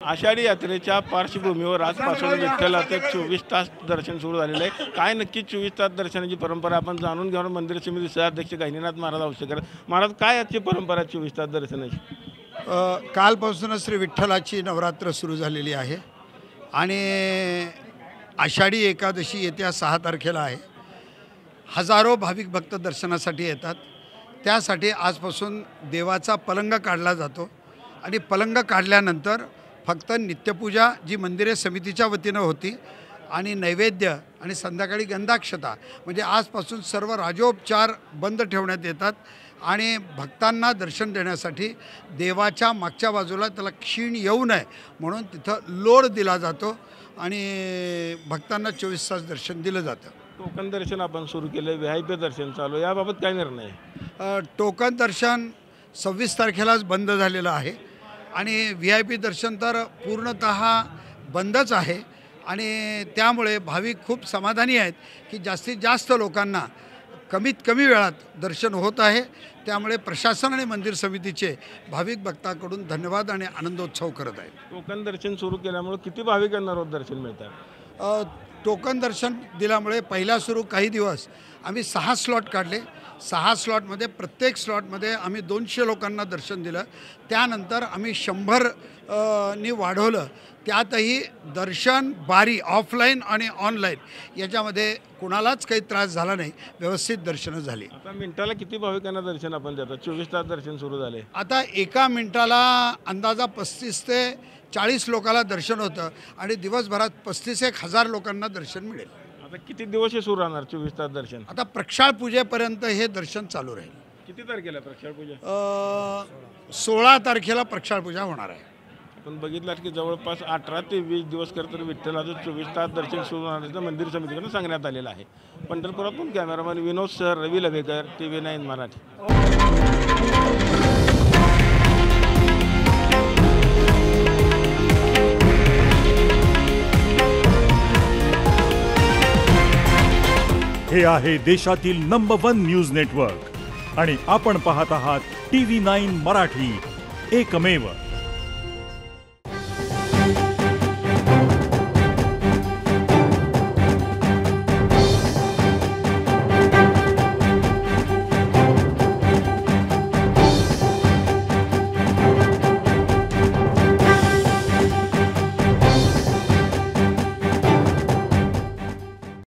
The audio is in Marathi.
आषाढी यात्रेच्या पार्श्वभूमीवर आजपासून विठ्ठलाचं 24 तास दर्शन सुरू झालेलं आहे। काय नक्की 24 तास दर्शनाची परंपरा आपण जाणून घेऊन मंदिर समिती सहअध्यक्ष गहिनीनाथ महाराज आवश्यकर महाराज, काय आजची परंपरा 24 तास दर्शनाची? कालपासूनच श्री विठ्ठलाची नवरात्र सुरू झालेली आहे आणि आषाढी एकादशी येत्या 6 तारखेला आहे। हजारो भाविक भक्त दर्शनासाठी येतात। त्यासाठी आजपासून देवाचा पलंग काढला जातो आणि पलंग काढल्यानंतर फक्त नित्यपूजा जी मंदिरे समितीच्या वतीनं होती आणि नैवेद्य आणि संध्याकाळी गंधाक्षता म्हणजे आजपासून सर्व राजोपचार बंद ठेवण्यात येतात आणि भक्तांना दर्शन देण्यासाठी देवाच्या मागच्या बाजूला त्याला क्षीण येऊ नये म्हणून तिथं लोड दिला जातो आणि भक्तांना 24 तास दर्शन दिलं जातं। टोकन दर्शन आपण सुरू केलं, VIP दर्शन चालू, याबाबत काय निर्णय आहे? टोकन दर्शन 26 तारखेलाच बंद झालेलं आहे आणि VIP दर्शन तर पूर्णतः बंदच आहे आणि त्यामुळे भाविक खूप समाधानी आहेत की जास्तीत जास्त लोकांना कमीत कमी वेळात दर्शन होत आहे। त्यामुळे प्रशासन आणि मंदिर समितीचे भाविक भक्तांकडून धन्यवाद आणि आनंदोत्सव करत आहेत। टोकन दर्शन सुरू केल्यामुळे किती भाविकांना रोज दर्शन मिळतात? टोकन दर्शन दिल्यामुळे पहिला सुरू काही दिवस आम्ही 6 स्लॉट काढले। 6 स्लॉटमध्ये प्रत्येक स्लॉटमध्ये आम्ही 200 लोकांना दर्शन दिलं। त्यानंतर आम्ही 100 नी वाढवलं। त्यातही दर्शन बारी ऑफलाईन आणि ऑनलाईन याच्यामध्ये कुणालाच काही त्रास झाला नाही, व्यवस्थित दर्शनं झाली। आता मिनिटाला किती भाविकांना दर्शन आपण देतात? 24 तास दर्शन सुरू झाले। आता एका मिनिटाला अंदाजा 35 ते 40 लोकांना दर्शन होतं आणि दिवसभरात 35-1 हजार लोकांना दर्शन मिळेल। आता किती दिवस हे सुरू राहणार 24 तास दर्शन? आता प्रक्षाळ पूजेपर्यंत हे दर्शन चालू राहील। किती तारखेला प्रक्षाळ पूजा? 16 तारखेला प्रक्षाळ पूजा होणार आहे। आपण बघितलं की जवळपास 18 ते 20 दिवस तर विठ्ठलाचं 24 तास दर्शन सुरू राहण्याचं मंदिर समितीकडून सांगण्यात आलेलं आहे। पंढरपुरातून कॅमेरामॅन विनोद सर, रवी लवेकर, TV9 मराठी। हे आहे देशातील नंबर 1 न्यूज नेटवर्क आणि आपण पाहत आहात TV9 मराठी, एकमेव।